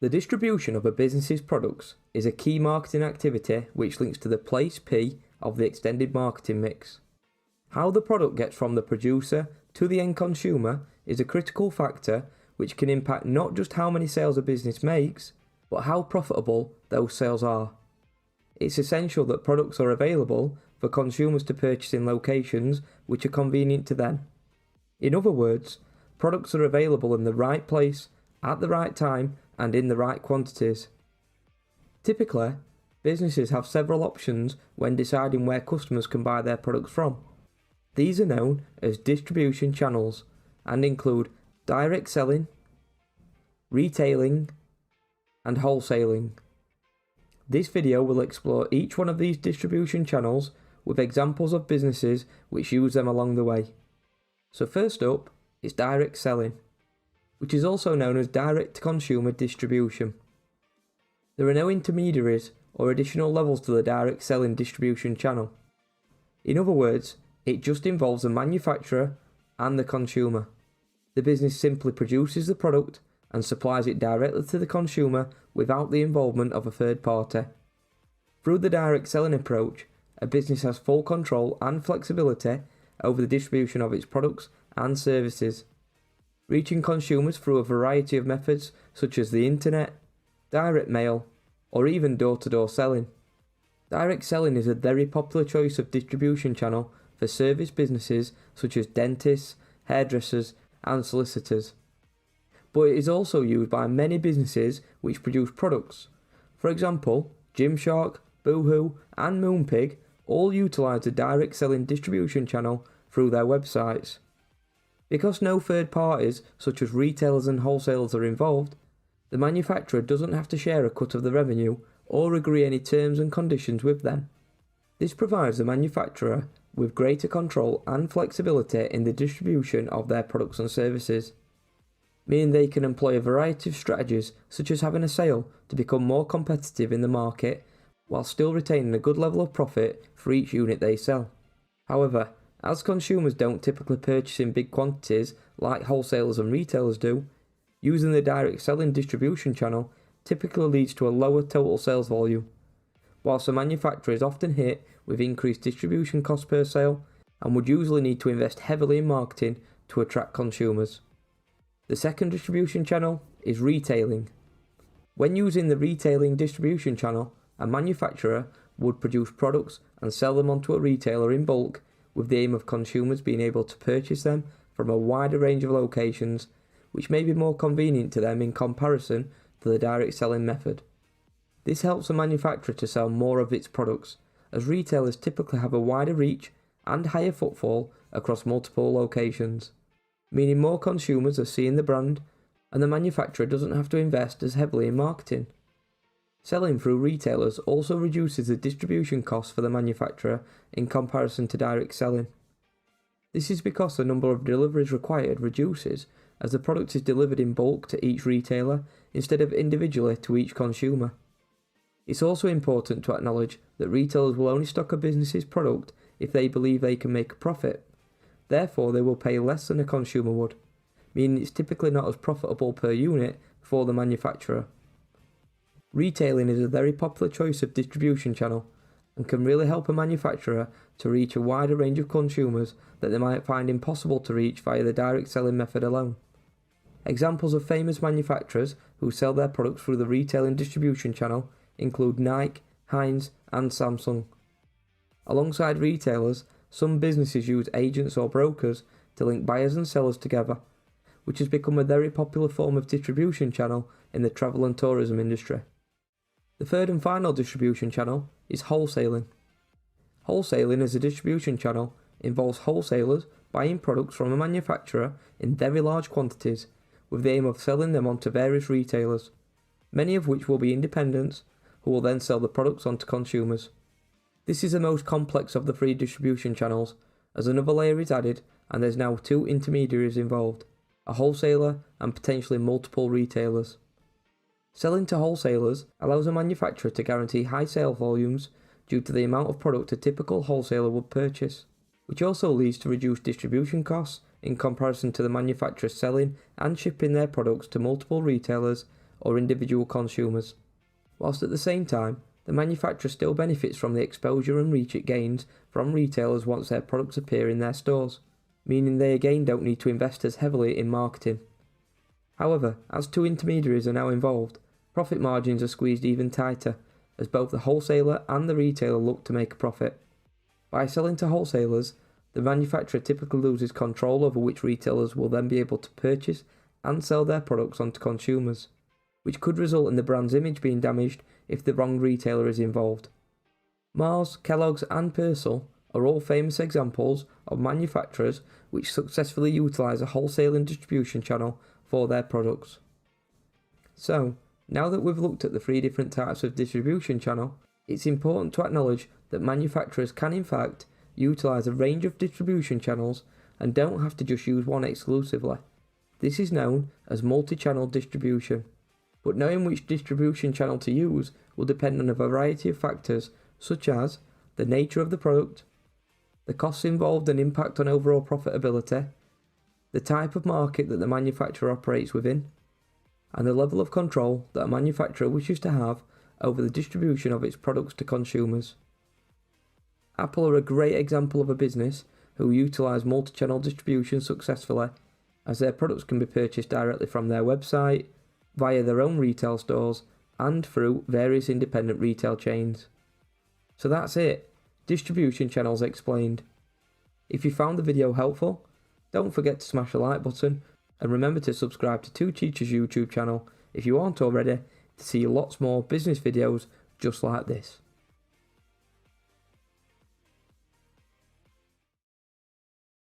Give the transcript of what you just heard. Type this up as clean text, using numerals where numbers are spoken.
The distribution of a business's products is a key marketing activity which links to the place P of the extended marketing mix. How the product gets from the producer to the end consumer is a critical factor which can impact not just how many sales a business makes, but how profitable those sales are. It's essential that products are available for consumers to purchase in locations which are convenient to them. In other words, products are available in the right place, at the right time, and in the right quantities. Typically, businesses have several options when deciding where customers can buy their products from. These are known as distribution channels and include direct selling, retailing, and wholesaling. This video will explore each one of these distribution channels with examples of businesses which use them along the way. So first up is direct selling, which is also known as direct-to-consumer distribution. There are no intermediaries or additional levels to the direct selling distribution channel. In other words, it just involves the manufacturer and the consumer. The business simply produces the product and supplies it directly to the consumer without the involvement of a third party. Through the direct selling approach, a business has full control and flexibility over the distribution of its products and services, reaching consumers through a variety of methods such as the internet, direct mail, or even door-to-door selling. Direct selling is a very popular choice of distribution channel for service businesses such as dentists, hairdressers, and solicitors. But it is also used by many businesses which produce products. For example, Gymshark, Boohoo, and Moonpig all utilise the direct selling distribution channel through their websites. Because no third parties, such as retailers and wholesalers, are involved, the manufacturer doesn't have to share a cut of the revenue or agree any terms and conditions with them. This provides the manufacturer with greater control and flexibility in the distribution of their products and services, meaning they can employ a variety of strategies such as having a sale to become more competitive in the market while still retaining a good level of profit for each unit they sell. However, as consumers don't typically purchase in big quantities like wholesalers and retailers do, using the direct selling distribution channel typically leads to a lower total sales volume, whilst the manufacturer is often hit with increased distribution costs per sale and would usually need to invest heavily in marketing to attract consumers. The second distribution channel is retailing. When using the retailing distribution channel, a manufacturer would produce products and sell them onto a retailer in bulk with the aim of consumers being able to purchase them from a wider range of locations, which may be more convenient to them in comparison to the direct selling method. This helps the manufacturer to sell more of its products, as retailers typically have a wider reach and higher footfall across multiple locations, meaning more consumers are seeing the brand and the manufacturer doesn't have to invest as heavily in marketing. Selling through retailers also reduces the distribution costs for the manufacturer in comparison to direct selling. This is because the number of deliveries required reduces as the product is delivered in bulk to each retailer instead of individually to each consumer. It's also important to acknowledge that retailers will only stock a business's product if they believe they can make a profit. Therefore, they will pay less than a consumer would, meaning it's typically not as profitable per unit for the manufacturer. Retailing is a very popular choice of distribution channel and can really help a manufacturer to reach a wider range of consumers that they might find impossible to reach via the direct selling method alone. Examples of famous manufacturers who sell their products through the retailing distribution channel include Nike, Heinz, and Samsung. Alongside retailers, some businesses use agents or brokers to link buyers and sellers together, which has become a very popular form of distribution channel in the travel and tourism industry. The third and final distribution channel is wholesaling. Wholesaling as a distribution channel involves wholesalers buying products from a manufacturer in very large quantities with the aim of selling them onto various retailers, many of which will be independents who will then sell the products onto consumers. This is the most complex of the three distribution channels, as another layer is added and there's now two intermediaries involved, a wholesaler and potentially multiple retailers. Selling to wholesalers allows a manufacturer to guarantee high sale volumes due to the amount of product a typical wholesaler would purchase, which also leads to reduced distribution costs in comparison to the manufacturer selling and shipping their products to multiple retailers or individual consumers. Whilst at the same time, the manufacturer still benefits from the exposure and reach it gains from retailers once their products appear in their stores, meaning they again don't need to invest as heavily in marketing. However, as two intermediaries are now involved, profit margins are squeezed even tighter, as both the wholesaler and the retailer look to make a profit. By selling to wholesalers, the manufacturer typically loses control over which retailers will then be able to purchase and sell their products onto consumers, which could result in the brand's image being damaged if the wrong retailer is involved. Mars, Kellogg's and Persil are all famous examples of manufacturers which successfully utilise a wholesale and distribution channel for their products. So, now that we've looked at the three different types of distribution channel, it's important to acknowledge that manufacturers can in fact utilise a range of distribution channels and don't have to just use one exclusively. This is known as multi-channel distribution. But knowing which distribution channel to use will depend on a variety of factors such as the nature of the product, the costs involved and impact on overall profitability, the type of market that the manufacturer operates within, and the level of control that a manufacturer wishes to have over the distribution of its products to consumers. Apple are a great example of a business who utilise multi-channel distribution successfully, as their products can be purchased directly from their website, via their own retail stores, and through various independent retail chains. So that's it, distribution channels explained. If you found the video helpful, don't forget to smash the like button, and remember to subscribe to Two Teachers YouTube channel if you aren't already, to see lots more business videos just like this.